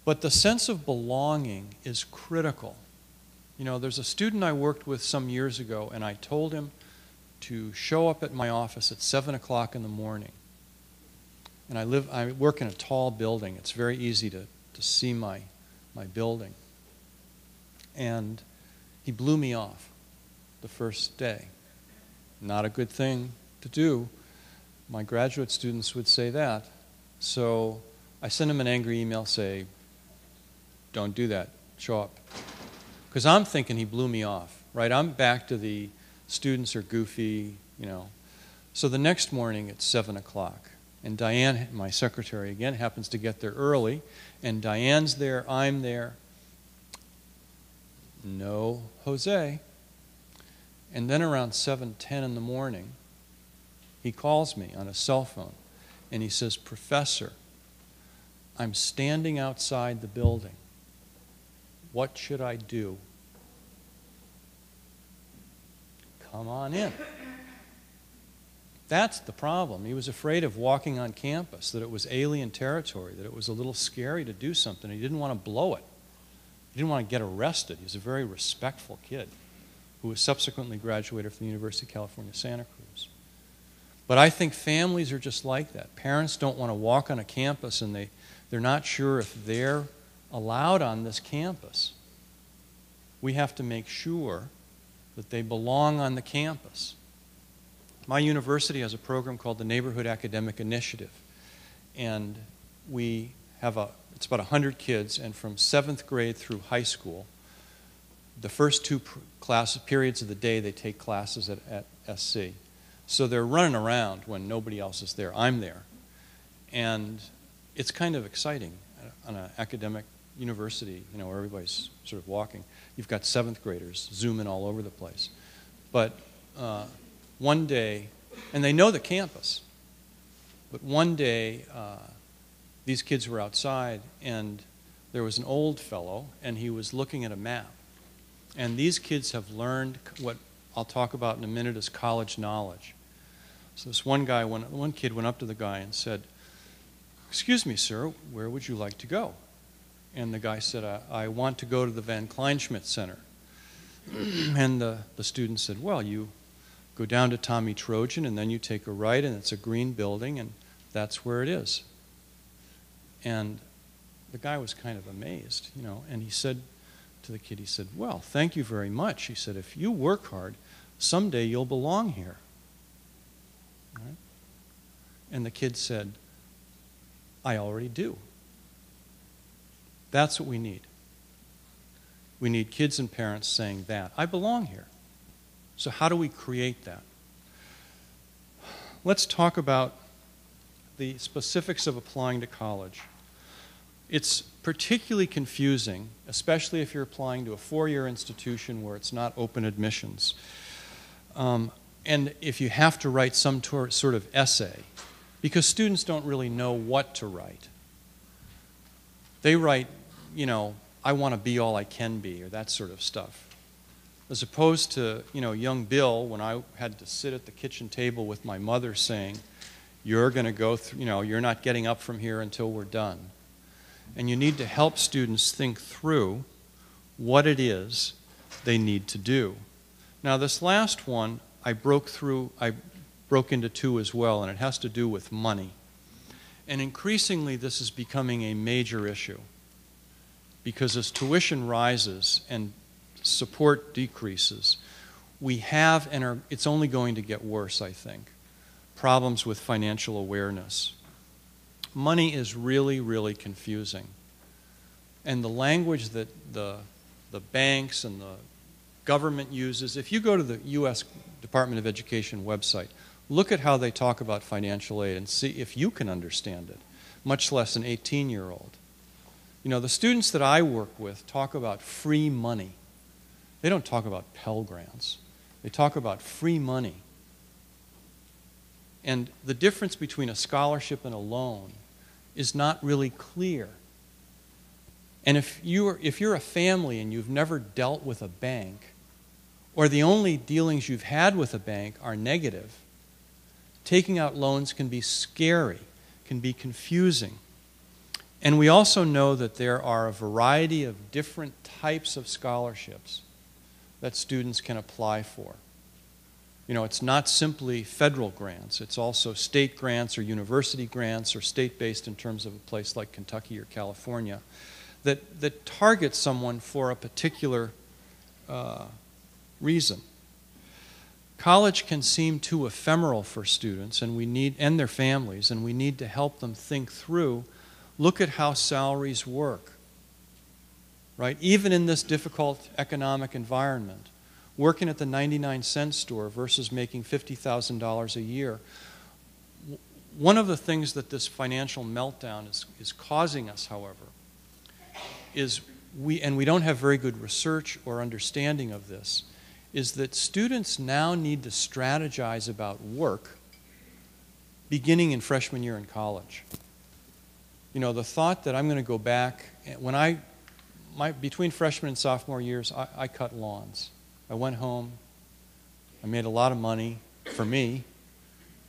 But the sense of belonging is critical. You know, there's a student I worked with some years ago, and I told him to show up at my office at 7 o'clock in the morning. And I work in a tall building. It's very easy to see my building. And he blew me off the first day. Not a good thing to do. My graduate students would say that. So I sent him an angry email, say, don't do that, show up. Because I'm thinking he blew me off, right? I'm back to the students are goofy, you know. So the next morning it's 7 o'clock. And Diane, my secretary, again, happens to get there early. And Diane's there, I'm there. No Jose. And then around 7:10 in the morning, he calls me on a cell phone. And he says, Professor, I'm standing outside the building. What should I do? Come on in. That's the problem. He was afraid of walking on campus, that it was alien territory, that it was a little scary to do something. He didn't want to blow it. He didn't want to get arrested. He was a very respectful kid who was subsequently graduated from the University of California, Santa Cruz. But I think families are just like that. Parents don't want to walk on a campus and they're not sure if they're allowed on this campus. We have to make sure that they belong on the campus. My university has a program called the Neighborhood Academic Initiative. And it's about 100 kids, and from 7th grade through high school, the first two periods of the day they take classes at SC. So they're running around when nobody else is there. I'm there. And it's kind of exciting on an academic university, you know, where everybody's sort of walking. You've got 7th graders zooming all over the place. But one day, and they know the campus, but one day these kids were outside and there was an old fellow and he was looking at a map. And these kids have learned what I'll talk about in a minute as college knowledge. So this one kid went up to the guy and said, "Excuse me, sir, where would you like to go?" And the guy said, I want to go to the Van Kleinschmidt Center. And the student said, well, you go down to Tommy Trojan and then you take a right and it's a green building and that's where it is. And the guy was kind of amazed, you know, and he said to the kid, he said, well, thank you very much. He said, if you work hard, someday you'll belong here. Right? And the kid said, I already do. That's what we need. We need kids and parents saying that. I belong here. So how do we create that? Let's talk about the specifics of applying to college. It's particularly confusing, especially if you're applying to a four-year institution where it's not open admissions. And if you have to write some sort of essay, because students don't really know what to write. They write, you know, I want to be all I can be, or that sort of stuff. As opposed to, you know, young Bill, when I had to sit at the kitchen table with my mother saying, you're going to go through, you know, you're not getting up from here until we're done. And you need to help students think through what it is they need to do. Now, this last one, I broke into two as well, and it has to do with money. And increasingly, this is becoming a major issue. Because as tuition rises and support decreases, we have, and it's only going to get worse, I think, problems with financial awareness. Money is really, really confusing. And the language that the banks and the government uses, if you go to the U.S. Department of Education website, look at how they talk about financial aid and see if you can understand it, much less an 18-year-old. You know, the students that I work with talk about free money. They don't talk about Pell Grants. They talk about free money. And the difference between a scholarship and a loan is not really clear. And if you're a family and you've never dealt with a bank, or the only dealings you've had with a bank are negative, taking out loans can be scary, can be confusing. And we also know that there are a variety of different types of scholarships that students can apply for. You know, it's not simply federal grants. It's also state grants or university grants or state-based in terms of a place like Kentucky or California that target someone for a particular reason. College can seem too ephemeral for students and their families, and we need to help them think through, look at how salaries work, right? Even in this difficult economic environment, working at the 99-cent store versus making $50,000 a year. One of the things that this financial meltdown is causing us, however, is we don't have very good research or understanding of this, is that students now need to strategize about work beginning in freshman year in college. You know, the thought that I'm going to go back, between freshman and sophomore years, I cut lawns. I went home, I made a lot of money for me,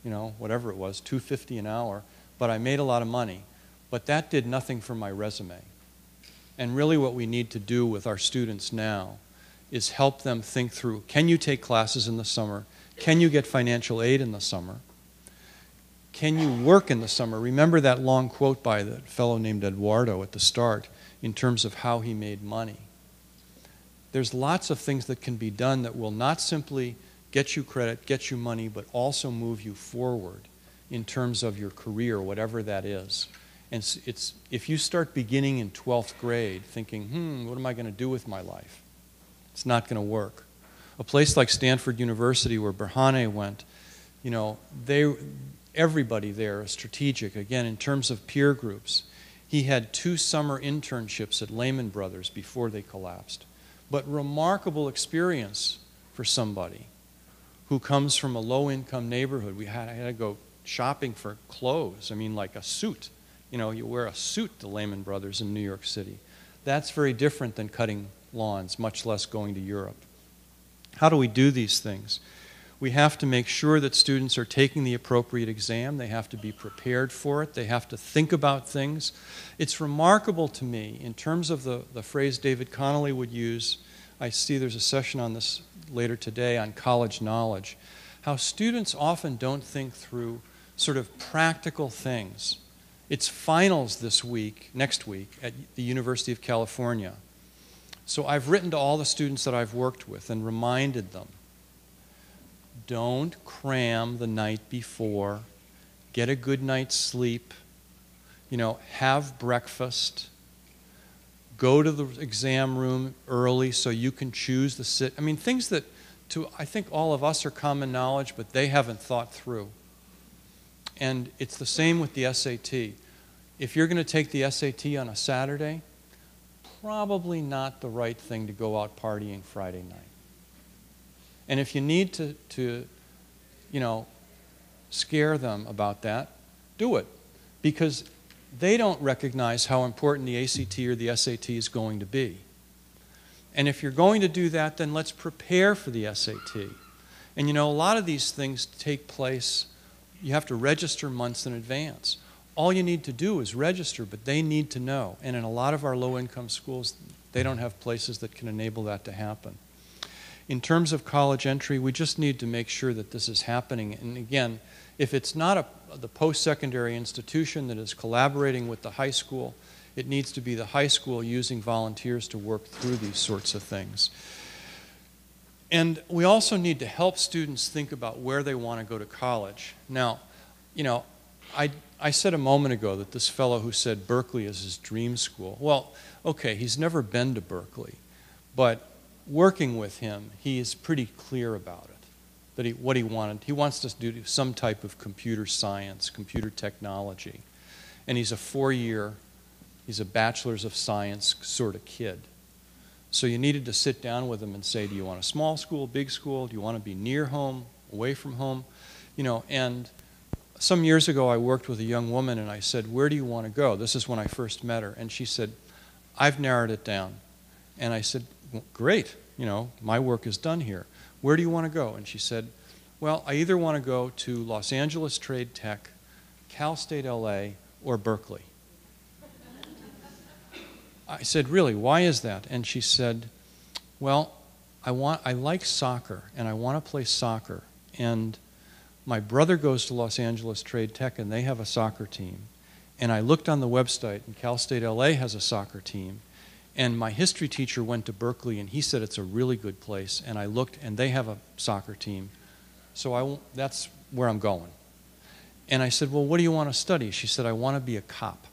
you know, whatever it was, $2.50 an hour, but I made a lot of money. But that did nothing for my resume. And really what we need to do with our students now is help them think through, can you take classes in the summer? Can you get financial aid in the summer? Can you work in the summer? Remember that long quote by that fellow named Eduardo at the start in terms of how he made money. There's lots of things that can be done that will not simply get you credit, get you money, but also move you forward in terms of your career, whatever that is. And if you start beginning in 12th grade thinking, what am I going to do with my life? It's not going to work. A place like Stanford University where Berhane went, you know, everybody there is strategic. Again, in terms of peer groups, he had 2 summer internships at Lehman Brothers before they collapsed. But remarkable experience for somebody who comes from a low-income neighborhood. I had to go shopping for clothes. I mean, like a suit. You know, you wear a suit to Lehman Brothers in New York City. That's very different than cutting lawns, much less going to Europe. How do we do these things? We have to make sure that students are taking the appropriate exam. They have to be prepared for it. They have to think about things. It's remarkable to me, in terms of the phrase David Connolly would use, I see there's a session on this later today on college knowledge, how students often don't think through sort of practical things. It's finals next week, at the University of California. So I've written to all the students that I've worked with and reminded them, don't cram the night before. Get a good night's sleep. You know, have breakfast. Go to the exam room early so you can choose the sit. I mean, things that I think all of us are common knowledge, but they haven't thought through. And it's the same with the SAT. If you're going to take the SAT on a Saturday, probably not the right thing to go out partying Friday night. And if you need to you know, scare them about that, do it. Because they don't recognize how important the ACT or the SAT is going to be. And if you're going to do that, then let's prepare for the SAT. And you know, a lot of these things take place, you have to register months in advance. All you need to do is register, but they need to know. And in a lot of our low-income schools, they don't have places that can enable that to happen. In terms of college entry, we just need to make sure that this is happening. And again, if it's not the post-secondary institution that is collaborating with the high school, it needs to be the high school using volunteers to work through these sorts of things. And we also need to help students think about where they want to go to college. Now, you know, I said a moment ago that this fellow who said Berkeley is his dream school. Well, okay, he's never been to Berkeley, but working with him, he is pretty clear about it, that what he wanted. He wants to do some type of computer science, computer technology. And he's a 4-year, he's a bachelor's of science sort of kid. So you needed to sit down with him and say, do you want a small school, big school? Do you want to be near home, away from home? You know, and some years ago I worked with a young woman and I said, where do you want to go? This is when I first met her. And she said, I've narrowed it down. And I said, well, great, you know, my work is done here. Where do you want to go? And she said, well, I either want to go to Los Angeles Trade Tech, Cal State LA, or Berkeley. I said, really, why is that? And she said, well, I like soccer, and I want to play soccer. And my brother goes to Los Angeles Trade Tech, and they have a soccer team. And I looked on the website, and Cal State LA has a soccer team. And my history teacher went to Berkeley, and he said it's a really good place. And I looked, and they have a soccer team. So that's where I'm going. And I said, well, what do you want to study? She said, I want to be a cop.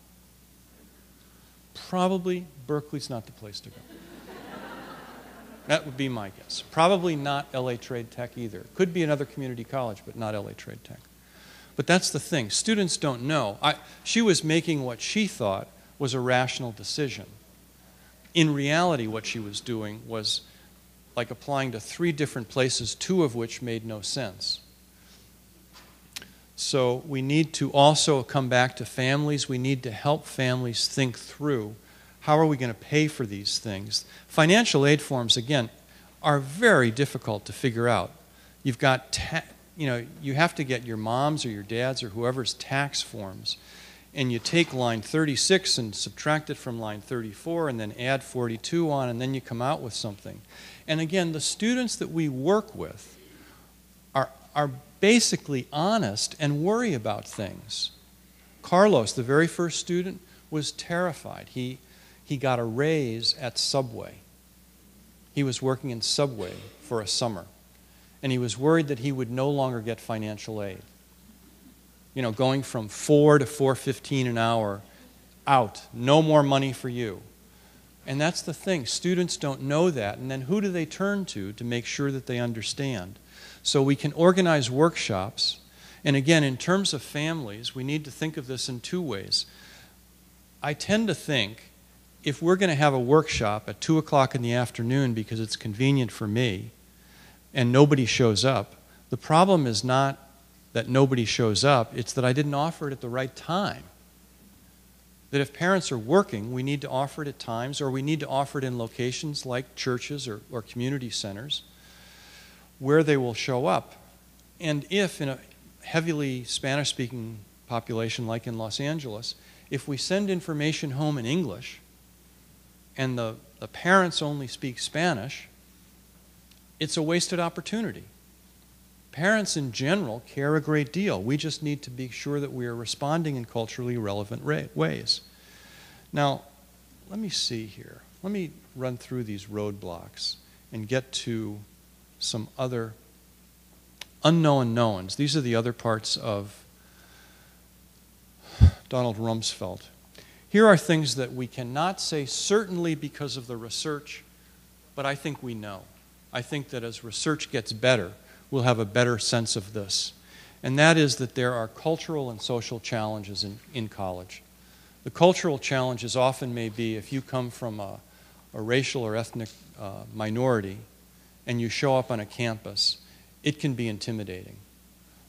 Probably Berkeley's not the place to go. That would be my guess. Probably not LA Trade Tech either. Could be another community college, but not LA Trade Tech. But that's the thing. Students don't know. She was making what she thought was a rational decision. In reality, what she was doing was like applying to 3 different places, 2 of which made no sense. So we need to also come back to families. We need to help families think through how are we going to pay for these things. Financial aid forms, again, are very difficult to figure out. You've got, you have to get your mom's or your dad's or whoever's tax forms, and you take line 36 and subtract it from line 34 and then add 42 on, and then you come out with something. And again, the students that we work with are basically honest and worry about things. Carlos, the very first student, was terrified. He got a raise at Subway. He was working in Subway for a summer, and he was worried that he would no longer get financial aid. You know, going from $4 to $4.15 an hour, out, no more money for you. And that's the thing. Students don't know that, and then who do they turn to make sure that they understand? So we can organize workshops, and again, in terms of families, we need to think of this in 2 ways. I tend to think if we're going to have a workshop at 2 o'clock in the afternoon because it's convenient for me and nobody shows up, the problem is not that nobody shows up, it's that I didn't offer it at the right time. That if parents are working, we need to offer it at times, or we need to offer it in locations like churches or community centers where they will show up. And if in a heavily Spanish-speaking population like in Los Angeles, if we send information home in English and the parents only speak Spanish, it's a wasted opportunity. Parents in general care a great deal. We just need to be sure that we are responding in culturally relevant ways. Now, let me see here. Let me run through these roadblocks and get to some other unknown knowns. These are the other parts of Donald Rumsfeld. Here are things that we cannot say certainly because of the research, but I think we know. I think that as research gets better, we'll have a better sense of this. And that is that there are cultural and social challenges in college. The cultural challenges often may be if you come from a racial or ethnic minority and you show up on a campus, it can be intimidating.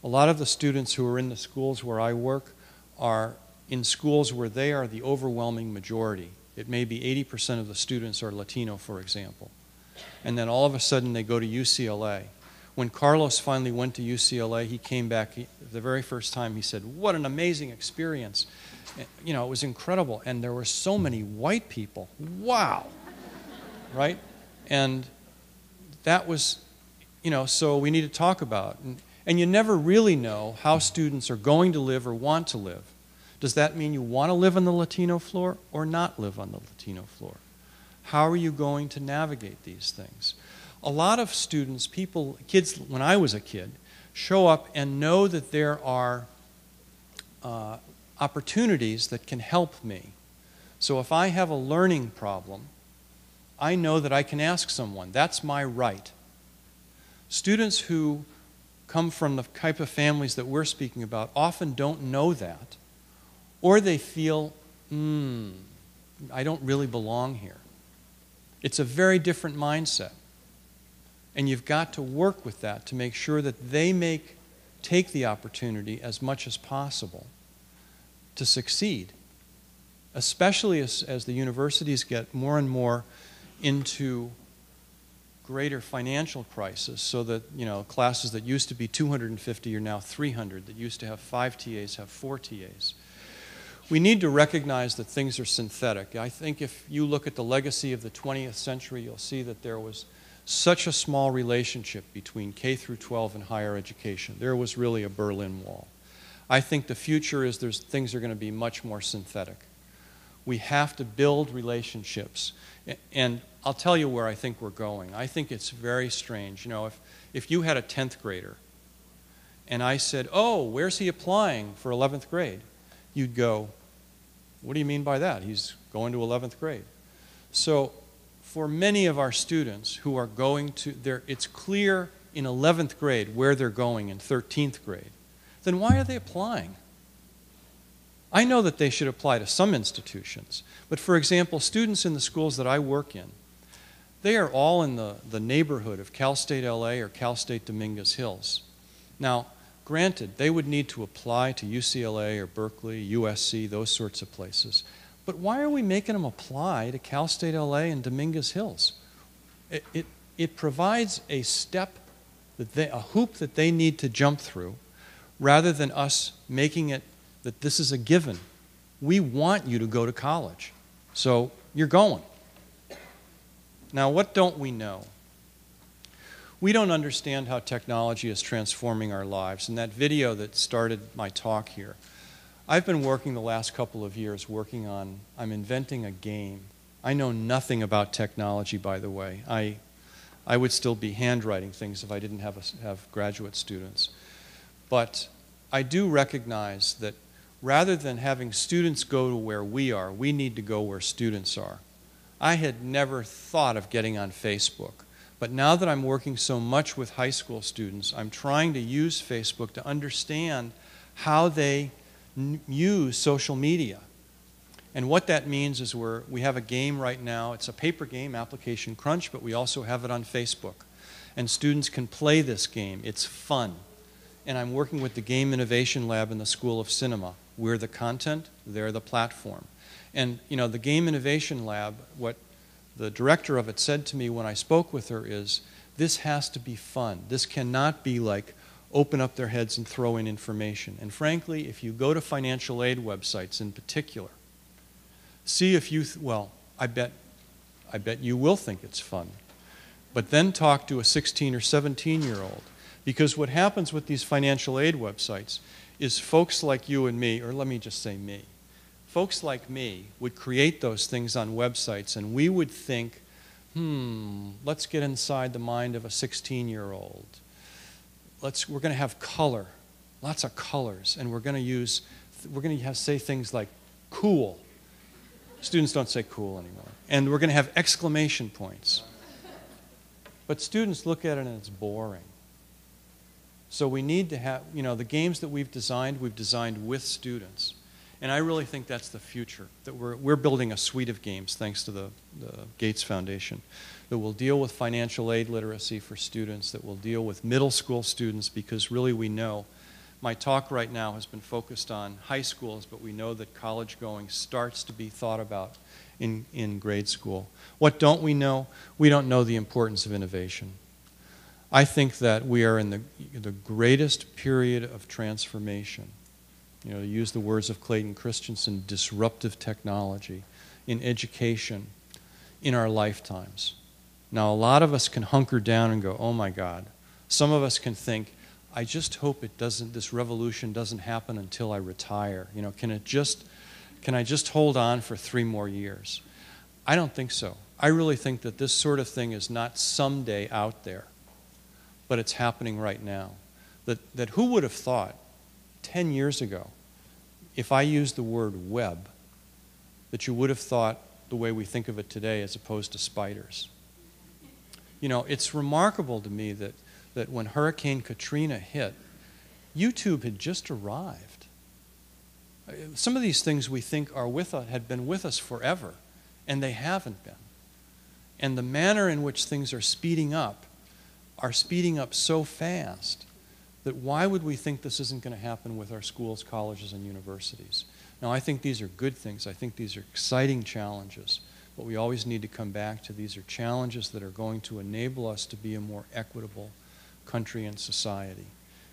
A lot of the students who are in the schools where I work are in schools where they are the overwhelming majority. It may be 80% of the students are Latino, for example. And then all of a sudden they go to UCLA. When Carlos finally went to UCLA, he came back the very first time. He said, "What an amazing experience." You know, it was incredible. And there were so many white people. Wow. Right? And that was, so we need to talk about. And you never really know how students are going to live or want to live. Does that mean you want to live on the Latino floor or not live on the Latino floor? How are you going to navigate these things? A lot of students, kids, when I was a kid, show up and know that there are opportunities that can help me. So if I have a learning problem, I know that I can ask someone. That's my right. Students who come from the type of families that we're speaking about often don't know that, or they feel, I don't really belong here. It's a very different mindset. And you've got to work with that to make sure that they take the opportunity as much as possible to succeed, especially as the universities get more and more into greater financial crisis, so that classes that used to be 250 are now 300, that used to have 5 TAs have 4 TAs. We need to recognize that things are synthetic. I think if you look at the legacy of the 20th century, you'll see that there was such a small relationship between K through 12 and higher education. There was really a Berlin Wall. I think the future is things are going to be much more synthetic. We have to build relationships. And I'll tell you where I think we're going. I think it's very strange. You know, if you had a 10th grader and I said, oh, where's he applying for 11th grade? You'd go, what do you mean by that? He's going to 11th grade. So for many of our students who are going to, it's clear in 11th grade where they're going in 13th grade. Then why are they applying? I know that they should apply to some institutions. But for example, students in the schools that I work in, they are all in the neighborhood of Cal State LA or Cal State Dominguez Hills. Now, granted, they would need to apply to UCLA or Berkeley, USC, those sorts of places. But why are we making them apply to Cal State LA and Dominguez Hills? It provides a step, a hoop that they need to jump through, rather than us making it that this is a given. We want you to go to college, so you're going. Now, what don't we know? We don't understand how technology is transforming our lives. And that video that started my talk here, I've been working the last couple of years I'm inventing a game. I know nothing about technology, by the way. I would still be handwriting things if I didn't have graduate students. But I do recognize that rather than having students go to where we are, we need to go where students are. I had never thought of getting on Facebook. But now that I'm working so much with high school students, I'm trying to use Facebook to understand how they use social media. And what that means is we have a game right now. It's a paper game, Application Crunch, but we also have it on Facebook. And students can play this game. It's fun. And I'm working with the Game Innovation Lab in the School of Cinema. We're the content, they're the platform. And you know, the Game Innovation Lab, what the director of it said to me when I spoke with her is, this has to be fun. This cannot be like open up their heads and throw in information. And frankly, if you go to financial aid websites in particular, see if you, I bet you will think it's fun. But then talk to a 16 or 17-year-old. Because what happens with these financial aid websites is folks like you and me, or let me just say me, folks like me would create those things on websites and we would think, let's get inside the mind of a 16-year-old. We're going to have color, lots of colors, and we're going to say things like cool. Students don't say cool anymore. And we're going to have exclamation points. But students look at it and it's boring. So we need to have, the games that we've designed with students. And I really think that's the future, that we're building a suite of games, thanks to the Gates Foundation, that will deal with financial aid literacy for students, that will deal with middle school students, because really we know, my talk right now has been focused on high schools, but we know that college going starts to be thought about in grade school. What don't we know? We don't know the importance of innovation. I think that we are in the greatest period of transformation. To use the words of Clayton Christensen, disruptive technology in education in our lifetimes. Now, a lot of us can hunker down and go, oh my God. Some of us can think, I just hope this revolution doesn't happen until I retire. Can I just hold on for 3 more years? I don't think so. I really think that this sort of thing is not someday out there, but it's happening right now. That who would have thought 10 years ago, if I used the word web, that you would have thought the way we think of it today as opposed to spiders? It's remarkable to me that when Hurricane Katrina hit, YouTube had just arrived. Some of these things we think had been with us forever, and they haven't been. And the manner in which things are speeding up so fast that why would we think this isn't going to happen with our schools, colleges, and universities? Now, I think these are good things. I think these are exciting challenges. But we always need to come back to these are challenges that are going to enable us to be a more equitable country and society.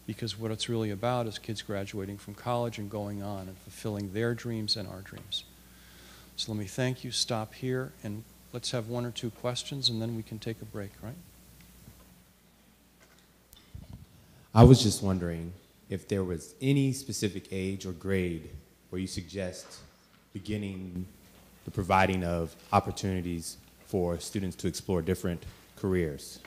because what it's really about is kids graduating from college and going on and fulfilling their dreams and our dreams. So let me thank you, stop here, and let's have one or two questions, and then we can take a break, right? I was just wondering if there was any specific age or grade where you suggest beginning the providing of opportunities for students to explore different careers.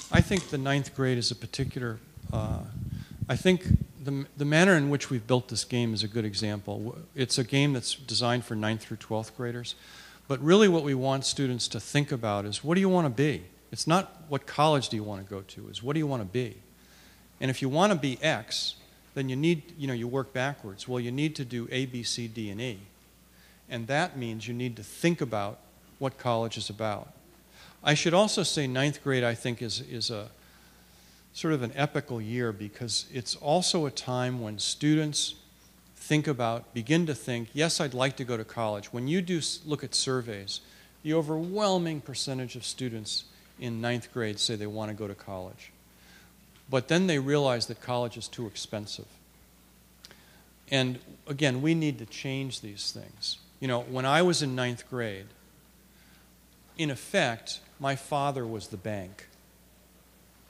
I think the 9th grade is a particular, I think the manner in which we've built this game is a good example. It's a game that's designed for 9th through 12th graders, but really what we want students to think about is, what do you want to be? It's not what college do you want to go to, it's what do you want to be? And if you want to be X, then you need, you work backwards. Well, you need to do A, B, C, D, and E. And that means you need to think about what college is about. I should also say 9th grade, I think, is a sort of an epical year, because it's also a time when students begin to think, yes, I'd like to go to college. When you do look at surveys, the overwhelming percentage of students in 9th grade say they want to go to college. But then they realize that college is too expensive. And again, we need to change these things. When I was in 9th grade, in effect, my father was the bank.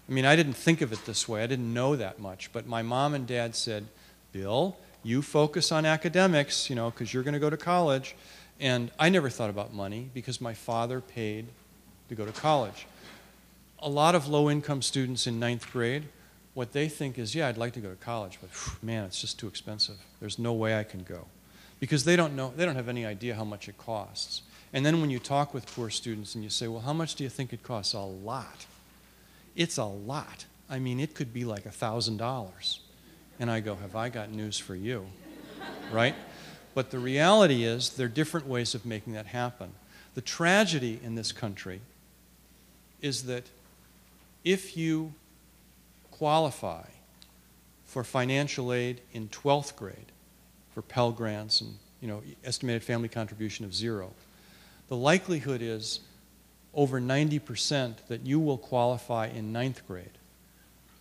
I mean, I didn't think of it this way. I didn't know that much. But my mom and dad said, Bill, you focus on academics, because you're going to go to college. And I never thought about money because my father paid to go to college. A lot of low-income students in 9th grade, what they think is, yeah, I'd like to go to college, but man, it's just too expensive. There's no way I can go. Because they don't have any idea how much it costs. And then when you talk with poor students and you say, well, how much do you think it costs? A lot. It's a lot. I mean, it could be like $1,000. And I go, have I got news for you? Right? But the reality is there are different ways of making that happen. The tragedy in this country is that if you qualify for financial aid in 12th grade, for Pell Grants and estimated family contribution of 0, the likelihood is over 90% that you will qualify in 9th grade,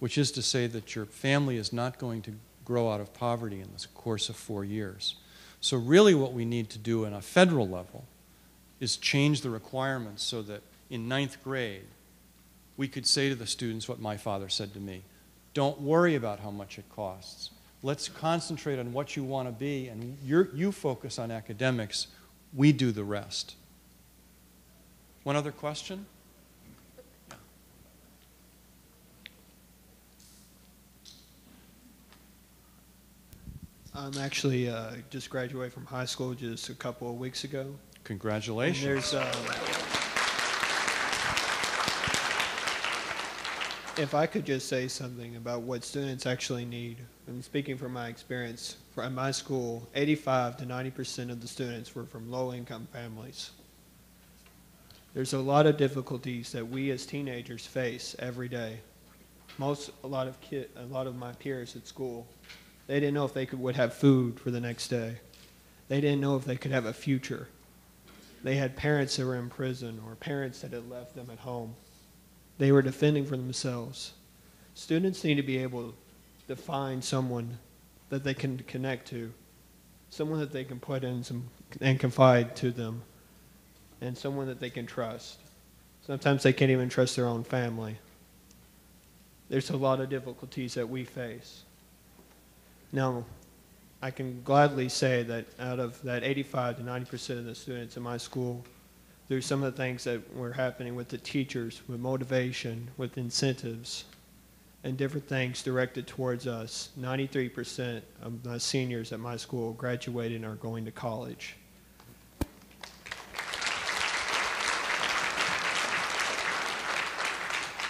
which is to say that your family is not going to grow out of poverty in the course of 4 years. So really what we need to do on a federal level is change the requirements so that in 9th grade we could say to the students what my father said to me: don't worry about how much it costs. Let's concentrate on what you want to be, and you focus on academics. We do the rest. One other question? Yeah. I'm actually just graduated from high school just a couple of weeks ago. Congratulations. And if I could just say something about what students actually need, and speaking from my experience, at my school, 85 to 90% of the students were from low-income families. There's a lot of difficulties that we as teenagers face every day. A lot of my peers at school, they didn't know if they would have food for the next day. They didn't know if they could have a future. They had parents that were in prison or parents that had left them at home. They were defending for themselves. Students need to be able to find someone that they can connect to, someone that they can put in and confide to them, and someone that they can trust. Sometimes they can't even trust their own family. There's a lot of difficulties that we face. Now, I can gladly say that out of that 85 to 90% of the students in my school, there's some of the things that were happening with the teachers, with motivation, with incentives, and different things directed towards us. 93% of the seniors at my school graduated and are going to college.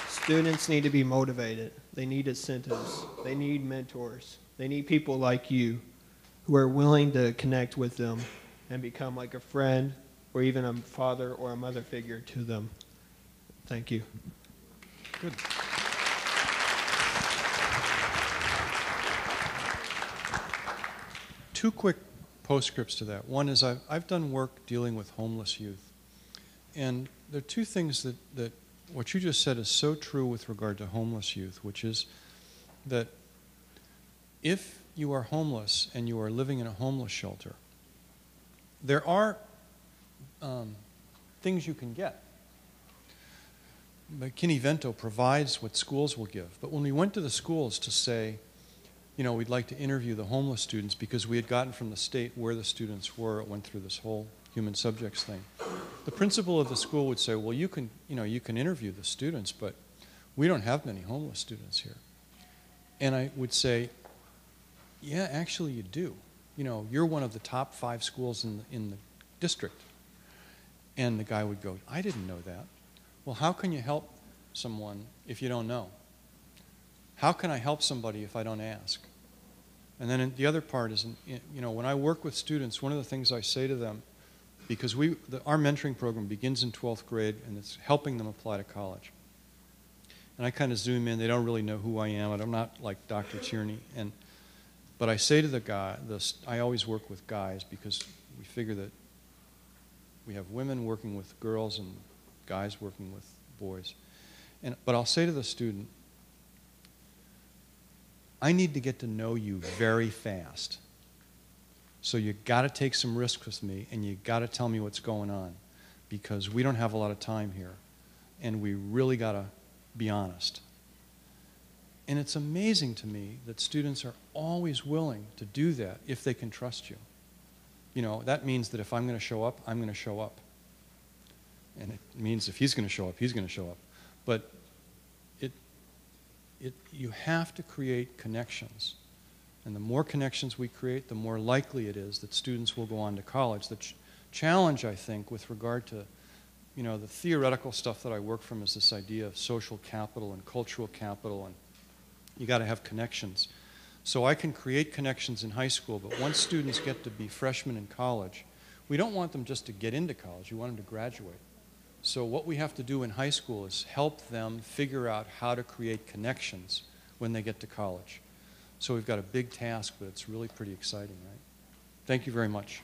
Students need to be motivated. They need incentives. They need mentors. They need people like you who are willing to connect with them and become like a friend or even a father or a mother figure to them. Thank you. Good. Two quick postscripts to that. One is I've done work dealing with homeless youth. And there are two things that what you just said is so true with regard to homeless youth, which is that if you are homeless and you are living in a homeless shelter, there are things you can get. McKinney-Vento provides what schools will give. But when we went to the schools to say, you know, we'd like to interview the homeless students because we had gotten from the state where the students were, it went through this whole human subjects thing. The principal of the school would say, well, you can interview the students, but we don't have many homeless students here. And I would say, yeah, actually you do. You know, you're one of the top 5 schools in the district. And the guy would go, I didn't know that. Well, how can you help someone if you don't know? How can I help somebody if I don't ask? And then the other part is, you know, when I work with students, one of the things I say to them, because our mentoring program begins in 12th grade and it's helping them apply to college. And I kind of zoom in. They don't really know who I am. And I'm not like Dr. Tierney. But I say to the guy, I always work with guys because we figure that we have women working with girls and guys working with boys. But I'll say to the student, I need to get to know you very fast. So you got to take some risks with me and you got to tell me what's going on because we don't have a lot of time here and we really got to be honest. And it's amazing to me that students are always willing to do that if they can trust you. You know, that means that if I'm going to show up, I'm going to show up. And it means if he's going to show up, he's going to show up. But you have to create connections. And the more connections we create, the more likely it is that students will go on to college. The challenge, I think, with regard to, you know, the theoretical stuff that I work from is this idea of social capital and cultural capital, and you got to have connections. So I can create connections in high school, but once students get to be freshmen in college, we don't want them just to get into college, we want them to graduate. So what we have to do in high school is help them figure out how to create connections when they get to college. So we've got a big task, but it's really pretty exciting, right? Thank you very much.